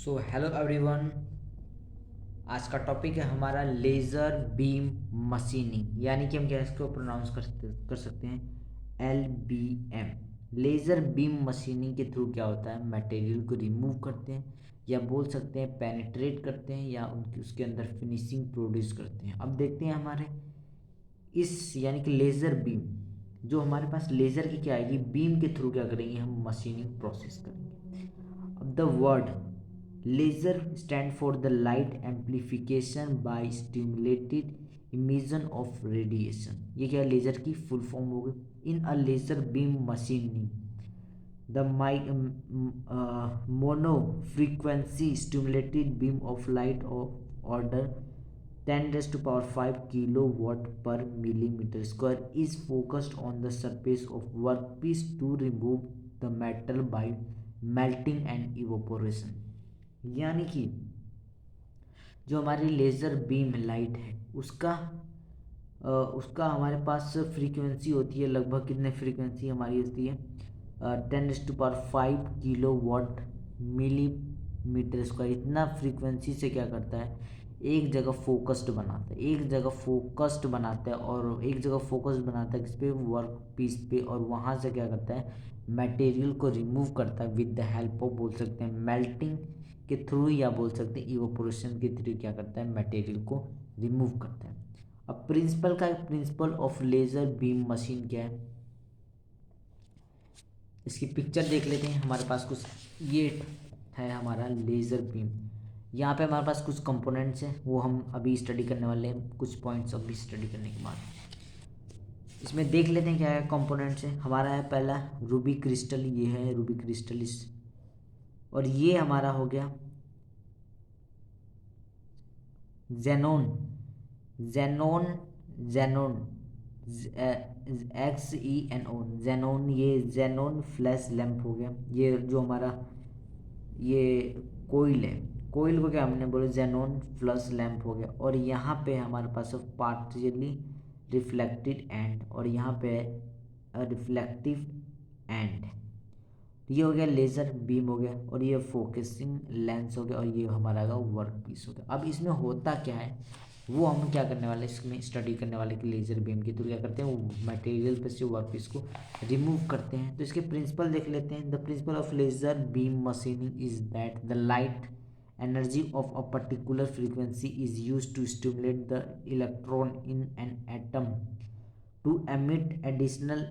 So hello everyone. आज का topic है हमारा लेज़र बीम मशीनिंग, यानी कि हम क्या इसको प्रोनाउंस कर सकते हैं LBM। लेज़र बीम मशीनिंग के थ्रू क्या होता है, मटेरियल को रिमूव करते हैं या बोल सकते हैं पेनिट्रेट करते हैं या उनकी उसके अंदर फिनिशिंग प्रोड्यूस करते हैं। अब देखते हैं हमारे इस यानी कि लेज़र बीम जो हमारे पास लेज़र की क्या आएगी, बीम के थ्रू क्या करेंगे, हम मशीनिंग प्रोसेस करेंगे। अब the word laser stand for the light amplification by stimulated emission of radiation. ये क्या लेज़र की फुल फॉर्म हो गई। In a laser beam machining the mono frequency stimulated beam of light of order 10⁵ kilowatt per millimeter square is focused on the surface of workpiece to remove the metal by melting and evaporation। यानी कि जो हमारी laser beam light है उसका हमारे पास frequency होती है, लगभग कितने फ्रीक्वेंसी हमारी होती है 10⁵ किलोवाट मिलीमीटर स्क्वायर। इतना फ्रीक्वेंसी से क्या करता है, एक जगह फोकस्ड बनाता है, एक जगह फोकस्ड बनाता है और एक जगह फोकस्ड बनाता है किस पे, वर्क पीस पे, और वहाँ से क्या करता है, मटेरियल को रिमूव करता है विद द हेल्प ऑफ बोल सकते हैं मेल्टिंग के थ्रू या बोल सकते हैं इवोपोरेशन के थ्रू क्या करता है, मटेरियल को रिमूव करता है। अब principle of laser beam machine क्या है, इसकी पिक्चर देख लेते हैं। हमारे पास कुछ ये है हमारा लेज़र बीम। यहाँ पे हमारे पास कुछ कंपोनेंट्स हैं, वो हम अभी स्टडी करने वाले हैं, कुछ पॉइंट्स अभी स्टडी करने के बाद। इसमें देख लेते हैं क्या है कंपोनेंट्स है। हमारा है पहला रूबी क्रिस्टल, ये है रूबी क्रिस्टलिस, और ये हमारा हो गया xenon xenon xenon XENON xenon, ये जेनोन फ्लैश लैंप हो गया। ये जो हमारा ये कोयल है, कोयल को क्या हमने बोले, जेनोन फ्लैश लैंप हो गया। और यहाँ पे हमारे पास पार्शियली रिफ्लेक्टेड एंड, और यहाँ पे रिफ्लेक्टिव एंड। ये हो गया लेज़र बीम हो गया, और ये फोकसिंग लेंस हो गया, और ये हमारा वर्क पीस हो गया। अब इसमें होता क्या है वो हम क्या करने वाले, इसमें स्टडी करने वाले कि लेज़र बीम के थ्रू क्या करते हैं, वो मटेरियल पे से वर्क पीस को रिमूव करते हैं। तो इसके प्रिंसिपल देख लेते हैं। The principle of laser beam machining is that the light energy of a particular frequency is used to stimulate the electron in an atom to emit additional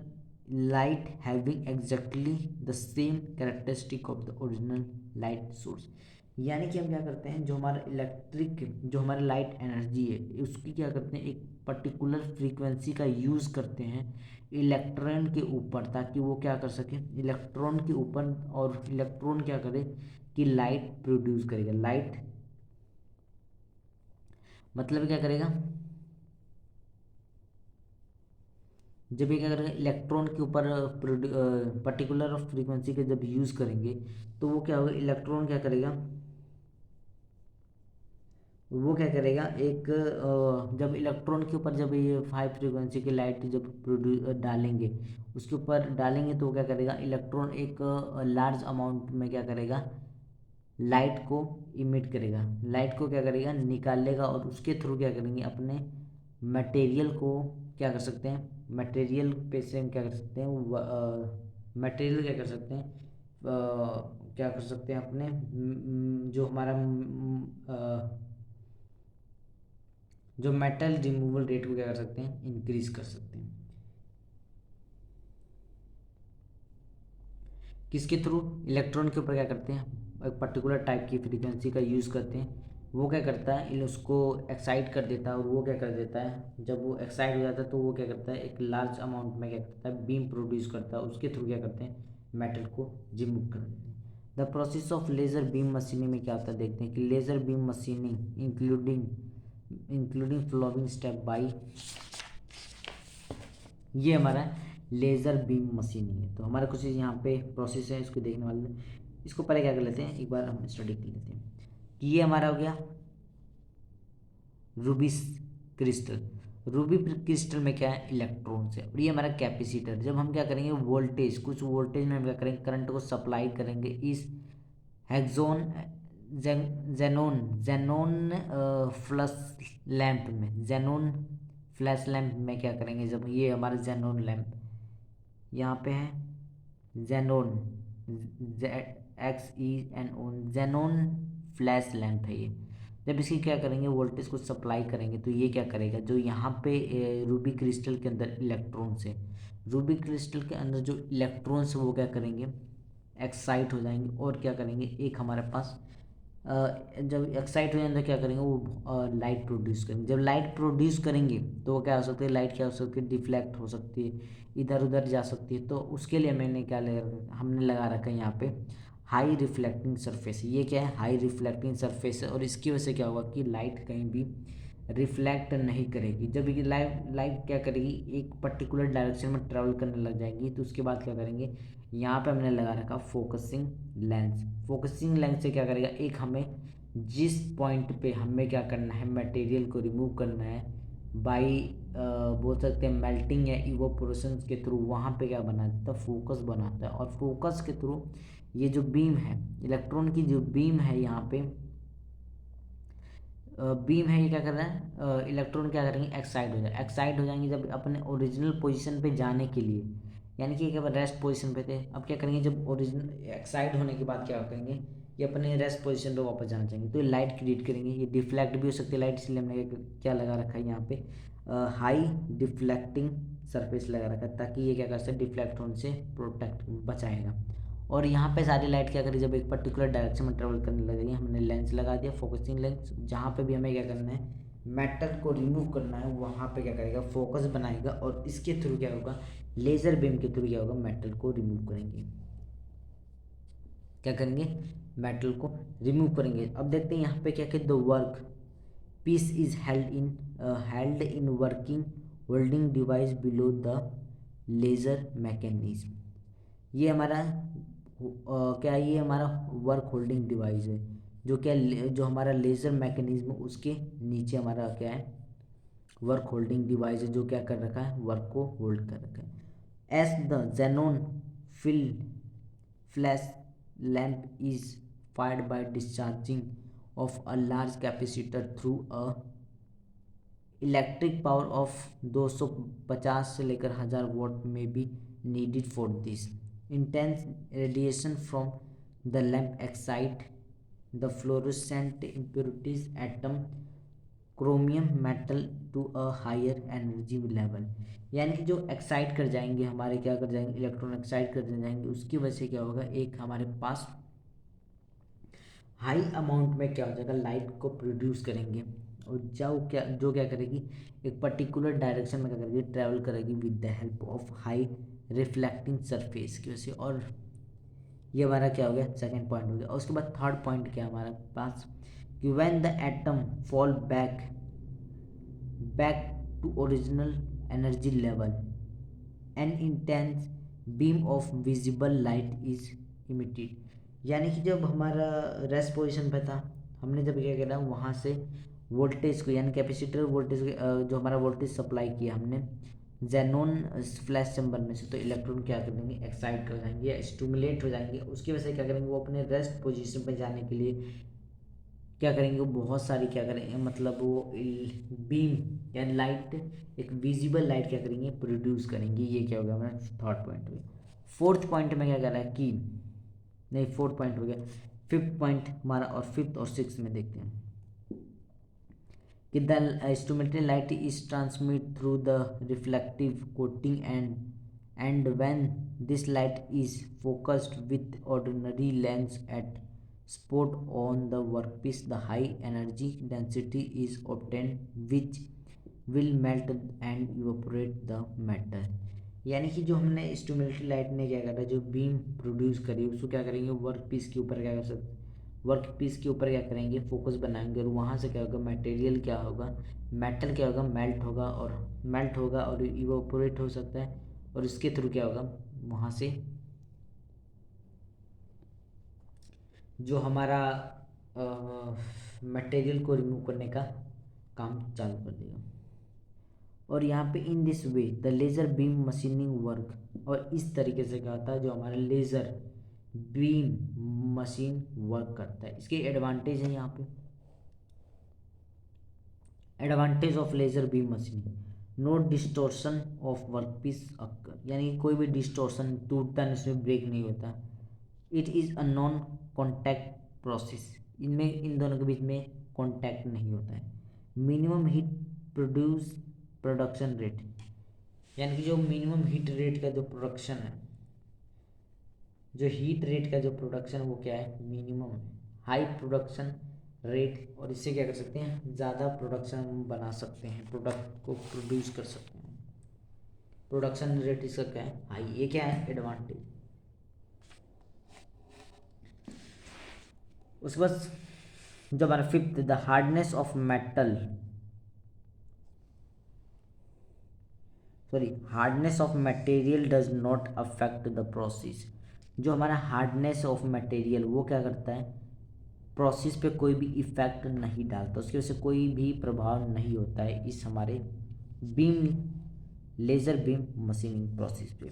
light having exactly the same characteristic of the original light source। यानी कि हम क्या करते हैं, जो हमारा जो हमारी लाइट एनर्जी है उसकी क्या करते हैं, एक पर्टिकुलर फ्रीक्वेंसी का यूज़ करते हैं इलेक्ट्रॉन के ऊपर, ताकि वो क्या कर सके, इलेक्ट्रॉन के ऊपर, और इलेक्ट्रॉन क्या करे कि लाइट प्रोड्यूस करेगा। लाइट मतलब क्या करेगा, जब ये क्या करेगा इलेक्ट्रॉन के ऊपर पर्टिकुलर फ्रीक्वेंसी के जब यूज़ करेंगे तो वो क्या होगा, इलेक्ट्रॉन क्या करेगा, वो क्या करेगा एक जब इलेक्ट्रॉन के ऊपर जब ये हाई फ्रीक्वेंसी की लाइट जब डालेंगे, उसके ऊपर डालेंगे तो वो क्या करेगा, इलेक्ट्रॉन एक लार्ज अमाउंट में क्या करेगा, लाइट को इमिट करेगा, लाइट को क्या करेगा, निकालेगा, और उसके थ्रू क्या करेंगे, अपने मटेरियल को क्या कर सकते हैं, मटेरियल पे से हम क्या कर सकते हैं, मटेरियल क्या कर सकते हैं, क्या कर सकते हैं अपने जो हमारा जो मेटल रिमूवल रेट को क्या कर सकते हैं, इंक्रीज कर सकते हैं। किसके थ्रू, इलेक्ट्रॉन के ऊपर क्या करते हैं, एक पर्टिकुलर टाइप की फ्रीक्वेंसी का यूज़ करते हैं। वो क्या करता है, उसको एक्साइट कर देता है, और वो क्या कर देता है, जब वो एक्साइट हो जाता है तो वो क्या करता है, एक लार्ज अमाउंट में क्या करता है, बीम प्रोड्यूस करता है। उसके थ्रू क्या करते हैं, मेटल को रिमूव कर देते हैं। The process of laser beam machining में क्या होता है, देखते हैं कि laser beam machining including following step by, ये हमारा लेज़र बीम मशीनिंग है। तो हमारा कुछ चीज़ यहाँ पे प्रोसेस है, इसको देखने वाले हैं। इसको पहले क्या कर लेते हैं, एक बार हम स्टडी कर लेते हैं कि ये हमारा हो गया रूबी क्रिस्टल। रूबी क्रिस्टल में क्या है, इलेक्ट्रॉन्स है, और ये हमारा कैपेसिटर। जब हम क्या करेंगे, वोल्टेज, कुछ वोल्टेज में हम क्या करेंगे, करंट को सप्लाई करेंगे इस हेक्सोन जेनोन जेनोन फ्लैश लैंप में, जेनोन फ्लैश लैंप में क्या करेंगे, जब ये हमारा जेनोन लैंप यहाँ पे है, xenon XENON, xenon flash lamp है ये। जब इसकी क्या करेंगे, वोल्टेज को सप्लाई करेंगे तो ये क्या करेगा, जो यहाँ पे रूबी क्रिस्टल के अंदर इलेक्ट्रॉन्स है, रूबी क्रिस्टल के अंदर जो इलेक्ट्रॉन्स वो क्या करेंगे, एक्साइट हो जाएंगे और क्या करेंगे, एक हमारे पास जब एक्साइट हो जाएंगे तो क्या करेंगे, वो लाइट प्रोड्यूस करेंगे। जब लाइट प्रोड्यूस करेंगे तो वो क्या हो सकती है, लाइट क्या हो सकती है, डिफ्लेक्ट हो सकती है, इधर उधर जा सकती है। तो उसके लिए मैंने क्या लगा, हमने लगा रखा है यहाँ पे हाई रिफ्लेक्टिंग सरफेस। ये क्या है, हाई रिफ्लेक्टिंग सरफेस है, और इसकी वजह से क्या होगा कि लाइट कहीं भी रिफ्लेक्ट नहीं करेगी। जब ये लाइट लाइट क्या करेगी, एक पर्टिकुलर डायरेक्शन में ट्रेवल करने लग जाएगी, तो उसके बाद क्या करेंगे, यहाँ पे हमने लगा रखा फोकसिंग लेंस। फोकसिंग लेंस से क्या करेगा, एक हमें जिस पॉइंट पे हमें क्या करना है, मटेरियल को रिमूव करना है बाई बोल सकते हैं मेल्टिंग या इवोपोरेशन के थ्रू, वहाँ पे क्या बना देता है, फोकस बनाता है। और फोकस के थ्रू ये जो बीम है, इलेक्ट्रॉन की जो बीम है यहाँ पे बीम है, ये क्या कर रहा है, इलेक्ट्रॉन क्या करेंगे, एक्साइड हो जाएंगे जब अपने ओरिजिनल पोजीशन पे जाने के लिए, यानी कि एक रेस्ट पोजीशन पे थे, अब क्या करेंगे, जब ओरिजिनल एक्साइड होने के बाद क्या करेंगे, ये अपने रेस्ट पोजीशन पे वापस जाना चाहेंगे, तो ये लाइट क्रिएट करेंगे। ये डिफ्लेक्ट भी हो सकती है लाइट, इसलिए हमने क्या लगा रखा है यहाँ पे, हाई डिफ्लेक्टिंग सरफेस लगा रखा है, ताकि ये क्या कर सकते, डिफ्लेक्ट होने से प्रोटेक्ट बचाएगा। और यहाँ पे सारी लाइट क्या करी, जब एक पर्टिकुलर डायरेक्शन में ट्रेवल करने लगेगी, हमने लेंस लगा दिया, फोकसिंग लेंस। जहाँ पे भी हमें क्या करना है, मेटल को रिमूव करना है, वहाँ पे क्या करेगा, फोकस बनाएगा, और इसके थ्रू क्या होगा, लेज़र बीम के थ्रू क्या होगा, मेटल को रिमूव करेंगे। क्या करेंगे, मेटल को रिमूव करेंगे। अब देखते हैं यहाँ पे क्या कहते, the work piece is held in working holding device below the laser mechanism. ये हमारा क्या है, ये हमारा वर्क होल्डिंग डिवाइस है, जो क्या जो हमारा लेज़र मैकेनिज्म उसके नीचे हमारा क्या है, वर्क होल्डिंग डिवाइस है, जो क्या कर रखा है, वर्क को होल्ड कर रखा है। As the xenon fill flash lamp is fired by discharging of a large capacitor through a electric power of 250 से लेकर 1000 वाट में be needed for this. Intense radiation from the lamp excite the fluorescent impurities atom chromium metal to a higher energy level। यानी कि जो excite कर जाएंगे हमारे, क्या कर जाएंगे, इलेक्ट्रॉन एक्साइट कर जाएंगे, उसकी वजह से क्या होगा, एक हमारे पास हाई अमाउंट में क्या हो जाएगा, लाइट को प्रोड्यूस करेंगे, और जो क्या करेगी, एक पर्टिकुलर डायरेक्शन में क्या करेगी, ट्रैवल करेगी with the help of high reflecting surface की वजह से। और ये हमारा क्या हो गया, सेकंड पॉइंट हो गया। और उसके बाद थर्ड पॉइंट क्या है हमारे पास, कि when the atom fall back to original energy level an intense beam of visible light is emitted. यानी कि जब हमारा रेस्ट पोजीशन पे था, हमने जब क्या किया, वहाँ से वोल्टेज को, यानी कैपेसिटर वोल्टेज जो हमारा वोल्टेज सप्लाई किया हमने जेनोन फ्लैश चैम्बर में से, तो इलेक्ट्रॉन क्या कर देंगे, एक्साइट कर जाएंगे या स्टिमुलेट हो जाएंगे। उसकी वजह से क्या करेंगे, वो अपने रेस्ट पोजीशन पे जाने के लिए क्या करेंगे, वो बहुत सारी क्या करेंगे, मतलब वो बीम या लाइट, एक विजिबल लाइट क्या करेंगे, प्रोड्यूस करेंगे। ये क्या हो गया हमारा थर्ड पॉइंट हो गया। फोर्थ पॉइंट में क्या कर रहा है कि, नहीं फोर्थ पॉइंट हो गया, फिफ्थ पॉइंट हमारा, और फिफ्थ और सिक्स में देखते हैं कि the instrumental light is transmit through the reflective coating and when this light is focused with ordinary lens at spot on the workpiece, the high energy density is obtained which will melt and evaporate the metal। यानी कि जो हमने stimulated light ने क्या करा, जो beam produce करी, उसको क्या करेंगे, वर्क पीस के ऊपर क्या कर सकते, वर्क पीस के ऊपर क्या करेंगे, फोकस बनाएंगे, और वहाँ से क्या होगा, मटेरियल क्या होगा, मेटल क्या होगा, मेल्ट होगा और इवोपोरेट हो सकता है, और इसके थ्रू क्या होगा, वहाँ से जो हमारा मटेरियल को रिमूव करने का काम चालू कर देगा। और यहाँ पे in this way the laser beam machining work, और इस तरीके से क्या होता है, जो हमारा बीम मशीन वर्क करता है। इसके एडवांटेज है यहाँ पे, advantage of laser beam machine, no distortion of workpiece occur, यानी कि कोई भी डिस्टोर्शन, टूटता नहीं, इसमें ब्रेक नहीं होता। It is a non contact process, इनमें इन दोनों के बीच में कॉन्टैक्ट नहीं होता है। Minimum heat produce production rate, यानी कि जो मिनिमम हीट रेट का जो प्रोडक्शन है, जो हीट रेट का जो प्रोडक्शन है वो क्या है, मिनिमम है। हाई प्रोडक्शन रेट, और इससे क्या कर सकते हैं, ज़्यादा प्रोडक्शन हम बना सकते हैं, प्रोडक्ट को प्रोड्यूस कर सकते हैं। प्रोडक्शन रेट इसका क्या है, हाई, ये क्या है एडवांटेज। उसके बाद जो हमारा fifth, the hardness of metal, sorry, hardness of material does not affect the process. जो हमारा हार्डनेस ऑफ मटेरियल वो क्या करता है, प्रोसेस पे कोई भी इफेक्ट नहीं डालता, उसकी वजह से कोई भी प्रभाव नहीं होता है इस हमारे beam, laser beam machining process पे।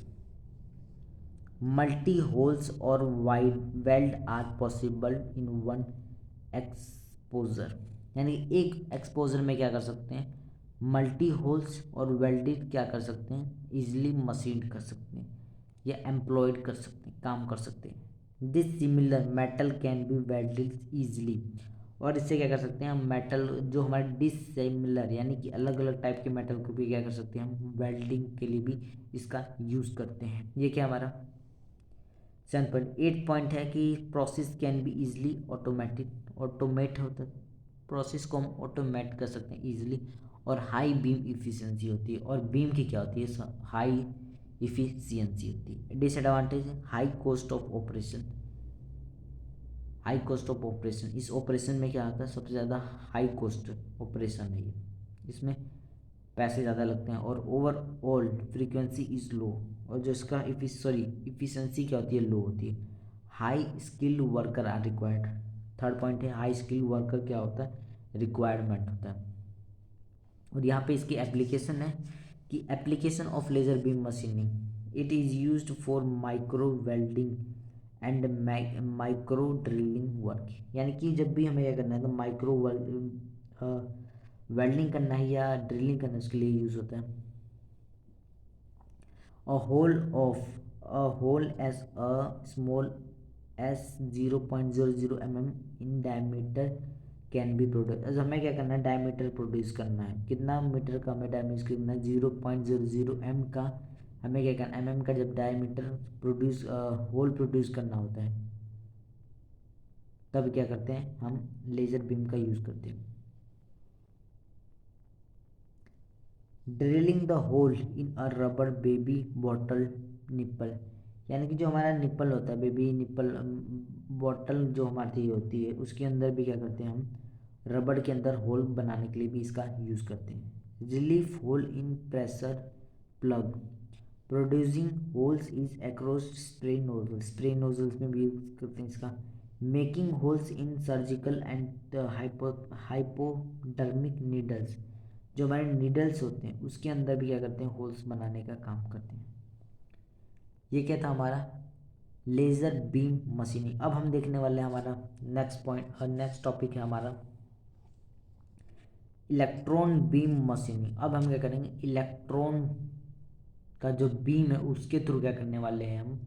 मल्टी होल्स और wide weld are possible in one exposure, यानी एक एक्सपोजर में क्या कर सकते हैं, मल्टी होल्स और वेल्डेड क्या कर सकते हैं, इजीली मशीन कर सकते हैं या एम्प्लॉयड कर सकते हैं, काम कर सकते हैं। This similar metal can be welded easily, और इससे क्या कर सकते हैं हम, मेटल जो हमारे डिसिमिलर यानी कि अलग अलग टाइप के मेटल को भी क्या कर सकते हैं हम, वेल्डिंग के लिए भी इसका यूज़ करते हैं। ये क्या हमारा 7.8 पॉइंट है कि process can be easily automated, automate होता है, प्रोसेस को हम ऑटोमेट कर सकते हैं इजीली, और हाई बीम इफिशिएंसी होती है, और बीम की क्या होती है, हाई इफिशिएंसी होती है। डिसएडवांटेज है high cost of operation, high cost of operation, इस ऑपरेशन में क्या आता है, सबसे ज़्यादा हाई कॉस्ट ऑपरेशन है ये, इसमें पैसे ज़्यादा लगते हैं, और ओवरऑल फ्रीक्वेंसी इज़ लो, और जो इसका इफिशिएंसी क्या होती है, लो होती है। High skilled worker are required, third point है हाई स्किल्ड वर्कर क्या होता है, रिक्वायरमेंट होता है। और यहाँ पे इसकी एप्लीकेशन है कि application of laser beam machining, it is used for micro welding and micro drilling work, यानी कि जब भी हमें क्या करना है तो माइक्रो वेल्डिंग करना है या ड्रिलिंग करना है, उसके लिए यूज़ होता है। A hole as a small as 0.00 mm in diameter can be produce, अब हमें क्या करना है, डायमीटर प्रोड्यूस करना है, कितना मीटर का हमें डायमीटर करना है, 0.00 m का हमें क्या करना है, mm का जब डायमीटर प्रोड्यूस होल प्रोड्यूस करना होता है, तब क्या करते हैं हम, लेज़र बीम का यूज़ करते हैं। Drilling the hole in a rubber baby bottle nipple, यानी कि जो हमारा निप्पल होता है, बेबी निप्पल बॉटल जो हमारी होती है, उसके अंदर भी क्या करते हैं हम, रबड़ के अंदर होल बनाने के लिए भी इसका यूज़ करते हैं। Relief hole in pressure plug, producing holes is across spray nozzle, spray nozzles में भी यूज़ करते हैं इसका। Making holes in surgical and hypodermic needles, जो हमारे नीडल्स होते हैं उसके अंदर भी क्या करते हैं, होल्स बनाने का काम करते हैं। ये क्या था हमारा लेज़र बीम मशीनिंग। अब हम देखने वाले हैं हमारा नेक्स्ट पॉइंट और नेक्स्ट टॉपिक है हमारा इलेक्ट्रॉन बीम मशीनिंग। अब हम क्या करेंगे, इलेक्ट्रॉन का जो बीम है उसके थ्रू क्या करने वाले हैं हम,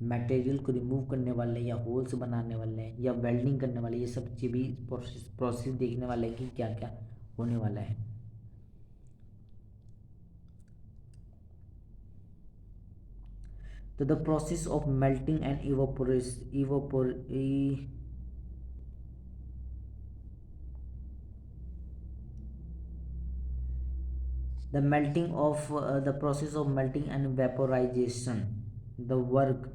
मटेरियल को रिमूव करने वाले हैं, या होल्स बनाने वाले हैं, या वेल्डिंग करने वाले, ये सब चीज़ भी प्रोसेस देखने वाले हैं कि क्या क्या होने वाला है। तो the process of melting and the melting of the process of melting and vaporization, the work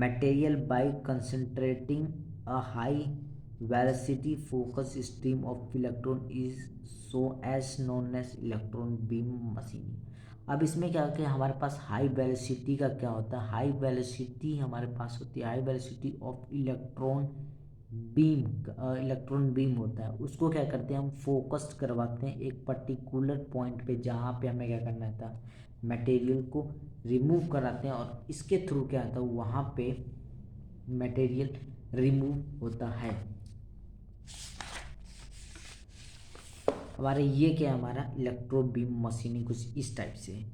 material by concentrating a high velocity focus stream of electron is so as known as electron beam machining। अब इसमें क्या कि हमारे पास high velocity का क्या होता है, high velocity हमारे पास होती है, high velocity of beam electron beam होता है, उसको क्या करते हैं हम, फोकस्ड करवाते हैं एक पर्टिकुलर पॉइंट पे, जहाँ पे हमें क्या करना था, मटेरियल को रिमूव कराते हैं, और इसके थ्रू क्या होता है वहाँ पे मटेरियल रिमूव होता है। हमारे ये क्या है, हमारा इलेक्ट्रॉन बीम मशीनिंग कुछ इस टाइप से है।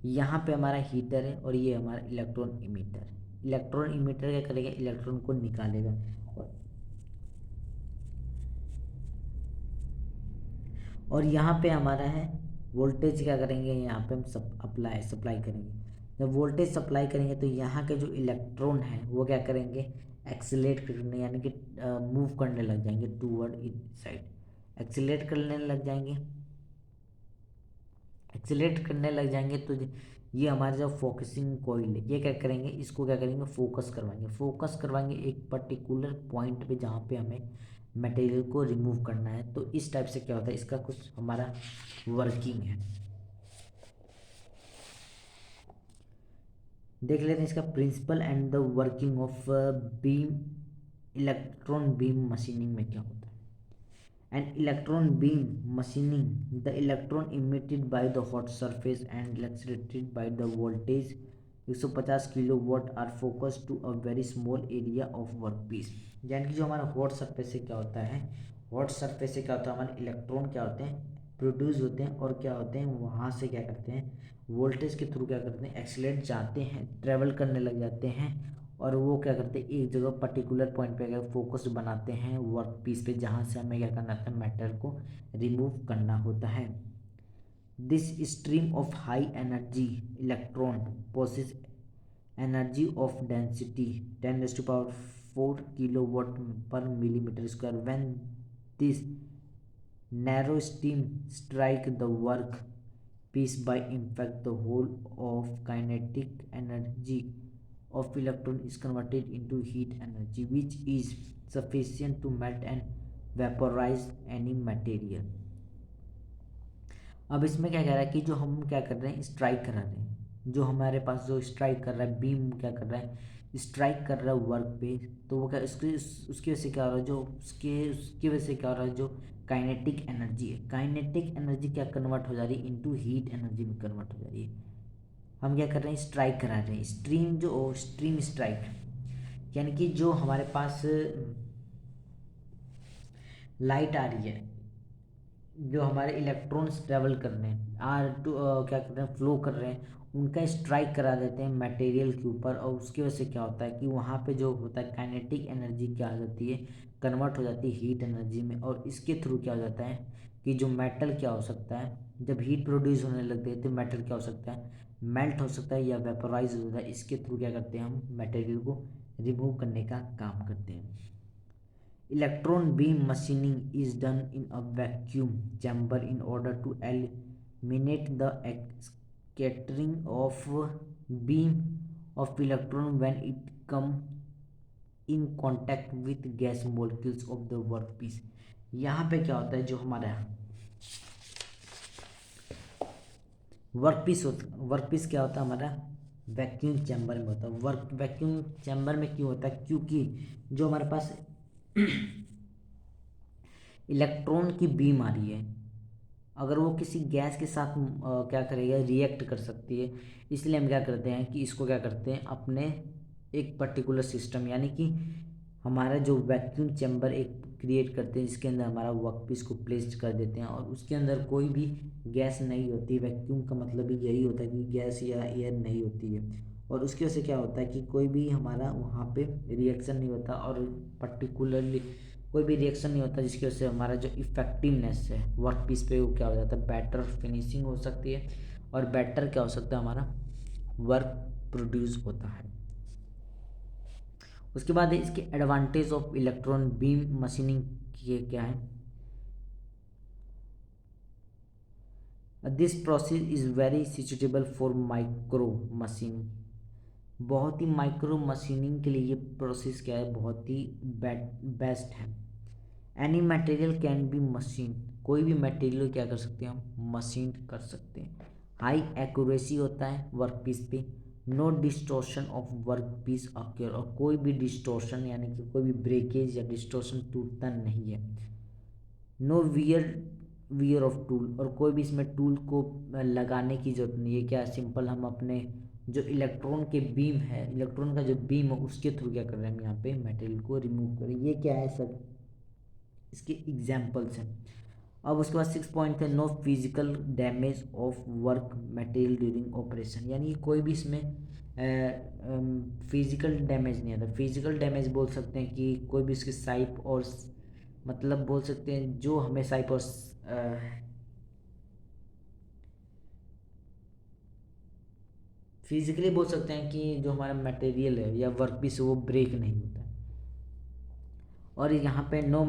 यहाँ पे हमारा हीटर है और ये हमारा इलेक्ट्रॉन इमीटर। इलेक्ट्रॉन इमीटर क्या करेगा, इलेक्ट्रॉन को निकालेगा और यहाँ पे हमारा है वोल्टेज क्या करेंगे, यहाँ पे हम सप्लाई करेंगे। जब वोल्टेज सप्लाई करेंगे तो यहाँ के जो इलेक्ट्रॉन है वो क्या करेंगे, एक्सीलरेट करने यानी कि मूव करने लग जाएंगे टूवर्ड इन साइड। एक्सीलरेट करने लग जाएंगे, एक्सीलरेट करने लग जाएंगे तो ये हमारे जो फोकसिंग कॉइल है ये क्या करेंगे, इसको क्या करेंगे, फोकस करवाएंगे एक पर्टिकुलर पॉइंट पे जहाँ पे हमें मटेरियल को रिमूव करना है। तो इस टाइप से क्या होता है, इसका कुछ हमारा वर्किंग है। देख लेते हैं इसका principle and the working of beam, electron beam machining में क्या होता है। And electron beam machining, the electron emitted by the hot surface and accelerated by the voltage 150 kilo watt are focus to a very small area of work piece. यानी कि जो हमारा hot surface से क्या होता है, हॉट सरफेस से क्या होता है, हमारे इलेक्ट्रॉन क्या होते हैं, प्रोड्यूस होते हैं और क्या होते हैं, वहाँ से क्या करते हैं, वोल्टेज के थ्रू क्या करते हैं, एक्सीलरेट जाते हैं, ट्रेवल करने लग जाते हैं और वो क्या करते हैं, एक जगह पर्टिकुलर पॉइंट पे अगर फोकस बनाते हैं वर्क पीस पे, जहाँ से हमें क्या करना होता है, मैटर को रिमूव करना होता है। This stream of high energy electron posses energy of density 10⁴ kilowatt per millimetre square. When this narrow stream strike the work piece by impact, the whole of kinetic energy of electron is converted into heat energy which is sufficient to melt and vaporize any material। अब इसमें क्या कह रहा है कि जो हम क्या कर रहे हैं, स्ट्राइक करा रहे हैं, जो हमारे पास जो स्ट्राइक कर रहा है, बीम क्या कर रहा है, स्ट्राइक कर रहा है वर्क पे, तो वो क्या उसकी वजह से क्या हो रहा है, जो उसकी वजह से क्या हो रहा है, जो काइनेटिक एनर्जी है, काइनेटिक एनर्जी क्या कन्वर्ट हो जा रही है, इनटू हीट एनर्जी में कन्वर्ट हो जा रही है। हम क्या कर रहे हैं, स्ट्राइक करा रहे हैं, स्ट्रीम स्ट्राइक, यानी कि जो हमारे पास लाइट आ रही है, जो हमारे इलेक्ट्रॉन्स ट्रेवल कर रहे हैं, क्या कर रहे हैं, फ्लो कर रहे हैं, उनका स्ट्राइक करा देते हैं मटेरियल के ऊपर और उसकी वजह से क्या होता है कि वहाँ पे जो होता है काइनेटिक एनर्जी क्या हो जाती है, कन्वर्ट हो जाती है हीट एनर्जी में। और इसके थ्रू क्या हो जाता है कि जो मेटल क्या हो सकता है, जब हीट प्रोड्यूस होने लगती है तो मेटल क्या हो सकता है, मेल्ट हो सकता है या वेपोराइज हो जाता है। इसके थ्रू क्या करते हैं, हम मटेरियल को रिमूव करने का काम करते हैं। Electron beam machining is done in a vacuum chamber in order to eliminate the scattering of beam of electron when it come in contact with gas molecules of the workpiece। यहाँ पे क्या होता है, जो हमारा वर्कपीस क्या होता है, हमारा वैक्यूम चैम्बर में होता है। वैक्यूम चैम्बर में क्यों होता है, क्योंकि जो हमारे पास इलेक्ट्रॉन की बीम आ रही है, अगर वो किसी गैस के साथ क्या करेगा, रिएक्ट कर सकती है। इसलिए हम क्या करते हैं कि इसको क्या करते हैं, अपने एक पर्टिकुलर सिस्टम यानी कि हमारा जो वैक्यूम चैम्बर एक क्रिएट करते हैं, जिसके अंदर हमारा वर्कपीस को प्लेस कर देते हैं और उसके अंदर कोई भी गैस नहीं होती। वैक्यूम का मतलब ही यही होता है कि गैस या एयर नहीं होती है और उसकी वजह से क्या होता है कि कोई भी हमारा वहाँ पे रिएक्शन नहीं होता और पर्टिकुलरली कोई भी रिएक्शन नहीं होता, जिसकी वजह से हमारा जो इफेक्टिवनेस है वर्क पीस पे वो क्या हो जाता है, बेटर फिनिशिंग हो सकती है और बेटर क्या हो सकता है, हमारा वर्क प्रोड्यूस होता है। उसके बाद इसके advantage of electron beam machining के क्या है, this process is very suitable for micro machining. बहुत ही माइक्रो मशीनिंग के लिए ये प्रोसेस क्या है, बहुत ही बेस्ट है। Any material can be machine, कोई भी मटेरियल क्या कर सकते हैं, हम मशीन कर सकते हैं। हाई एक्यूरेसी होता है वर्क पीस पे, no distortion of work piece occur, और कोई भी डिस्टोर्शन यानी कि कोई भी ब्रेकेज या डिस्टोर्शन टूटता नहीं है। नो वियर ऑफ टूल, और कोई भी इसमें टूल को लगाने की जरूरत नहीं है। क्या सिंपल हम अपने जो इलेक्ट्रॉन के बीम है, इलेक्ट्रॉन का जो बीम है उसके थ्रू क्या कर रहे हैं हम यहाँ पे मटेरियल को रिमूव करें। ये क्या है सर, इसके एग्जाम्पल्स हैं। अब उसके बाद 6 पॉइंट है, no physical damage of work material during operation, यानी कोई भी इसमें फिजिकल डैमेज नहीं आता। फिजिकल डैमेज बोल सकते हैं कि कोई भी इसके साइप और मतलब बोल सकते हैं जो हमें साइप और फिजिकली बोल सकते हैं कि जो हमारा मटेरियल है या वर्क पीस है वो ब्रेक नहीं होता है। और यहाँ पे no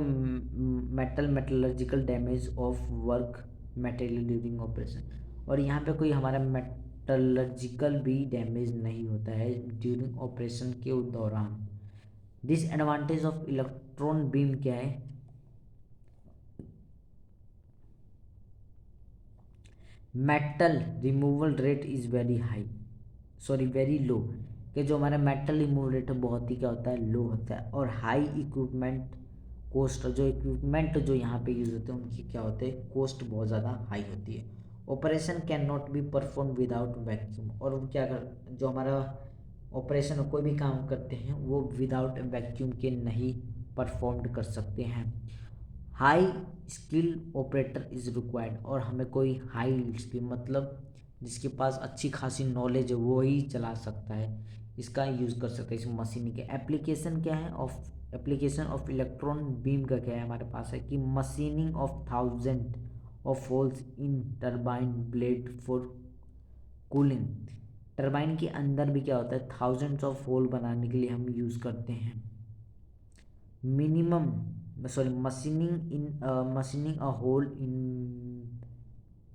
metallurgical damage of work material during operation, और यहाँ पे कोई हमारा मेटलर्जिकल भी डैमेज नहीं होता है ड्यूरिंग ऑपरेशन के दौरान। डिसएडवांटेज ऑफ इलेक्ट्रॉन बीम क्या है, metal removal rate is very high, sorry very low, कि जो हमारा मेटल रिमूवल रेट है बहुत ही क्या होता है, लो होता है। और हाई इक्विपमेंट कॉस्ट, जो इक्विपमेंट जो यहाँ पे यूज़ होते हैं उनकी क्या होते हैं, कॉस्ट बहुत ज़्यादा हाई होती है। Operation can not be perform without vacuum, और वो क्या कर, जो हमारा ऑपरेशन कोई भी काम करते हैं वो विदाउट वैक्यूम के नहीं परफॉर्म्ड कर सकते हैं। High skill operator is required, और हमें कोई हाई स्किल मतलब जिसके पास अच्छी खासी नॉलेज है वो ही चला सकता है, इसका यूज़ कर सकते हैं इस मशीन के। एप्लीकेशन क्या है of, application of electron beam का क्या है हमारे पास है कि machining of thousand of holes in turbine blade for cooling. Turbine के अंदर भी क्या होता है, थाउजेंड्स ऑफ होल बनाने के लिए हम यूज़ करते हैं। Minimum sorry machining a hole in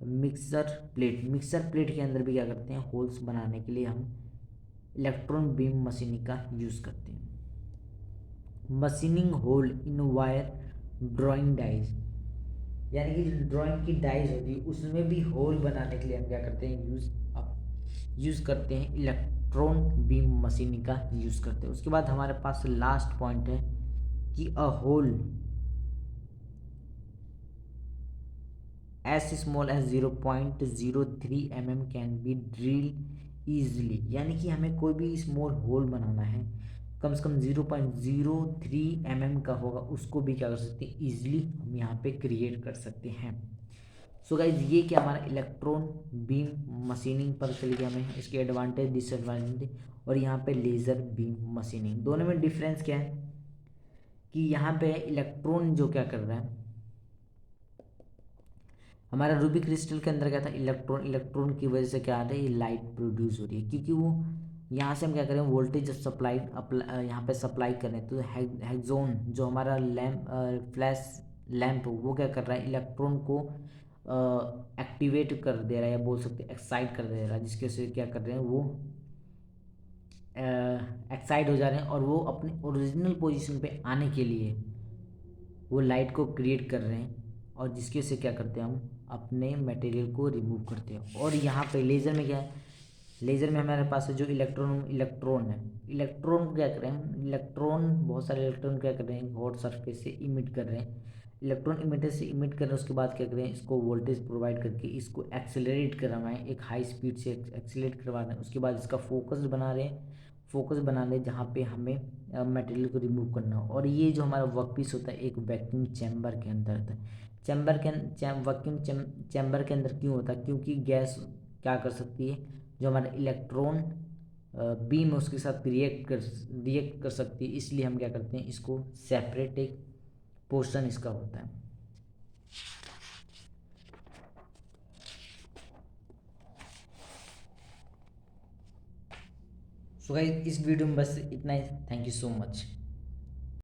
mixer plate, mixer plate के अंदर भी क्या करते हैं, होल्स बनाने के लिए हम इलेक्ट्रॉन बीम मशीनिंग का यूज़ करते हैं। मशीनिंग होल इन वायर ड्राइंग डाइज, यानी कि जो ड्राइंग की डाइज होती है उसमें भी होल बनाने के लिए हम क्या करते हैं, यूज़ करते हैं, इलेक्ट्रॉन बीम मशीनिंग का यूज़ करते हैं। उसके बाद हमारे पास लास्ट पॉइंट है कि a hole as small as 0.03 mm can be drill easily, यानी कि हमें कोई भी स्मॉल होल बनाना है कम से कम 0.03 mm का होगा, उसको भी क्या कर सकते हैं, ईजिली हम यहाँ पे क्रिएट कर सकते हैं। सो गाइज ये क्या हमारा इलेक्ट्रॉन बीम मशीनिंग पर चल गया हमें, इसके एडवांटेज डिसएडवांटेज, और यहाँ पे लेज़र बीम मशीनिंग दोनों में डिफरेंस क्या है कि यहाँ पे इलेक्ट्रॉन जो क्या कर रहा है, हमारा रूबी क्रिस्टल के अंदर क्या था, इलेक्ट्रॉन, इलेक्ट्रॉन की वजह से क्या आ रहा है, लाइट प्रोड्यूस हो रही है, क्योंकि वो यहाँ से हम क्या करें, वोल्टेज जब सप्लाई यहाँ पे सप्लाई करें तो हेक्सोन जो हमारा लैम्प फ्लैश लैम्प वो क्या कर रहा है, इलेक्ट्रॉन को एक्टिवेट कर दे रहा है, या बोल सकते हैं एक्साइट कर दे रहा है, जिसके से क्या कर रहे हैं वो एक्साइट हो जा रहे हैं, और वो अपने ओरिजिनल पोजीशन पे आने के लिए वो लाइट को क्रिएट कर रहे हैं, और जिसके से क्या करते हैं हम अपने मटेरियल को रिमूव करते हैं। और यहाँ पे लेज़र में क्या है, लेज़र में हमारे पास है जो इलेक्ट्रॉन है, इलेक्ट्रॉन को क्या कर रहे हैं, इलेक्ट्रॉन बहुत सारे इलेक्ट्रॉन क्या कर रहे हैं, हॉट सरफेस से इमिट कर रहे हैं, इलेक्ट्रॉन इमिटर से इमिट कर रहे हैं, उसके बाद क्या करें, इसको वोल्टेज प्रोवाइड करके इसको एक्सेलरेट करवाएं, एक हाई स्पीड से एक्सेलरेट करवा रहे हैं, उसके बाद इसका फोकस बना रहे हैं, फोकस बना ले जहाँ पे हमें मटेरियल को रिमूव करना हो। और ये जो हमारा वर्क पीस होता है एक वैक्यूम चैम्बर के अंदर होता है। वैक्यूम चैम्बर के अंदर क्यों होता है, क्योंकि गैस क्या कर सकती है, जो हमारा इलेक्ट्रॉन बीम है उसके साथ रिएक्ट कर सकती है, इसलिए हम क्या करते हैं, इसको सेपरेट एक पोर्शन इसका होता है। सो गाइस इस वीडियो में बस इतना ही, थैंक यू सो मच।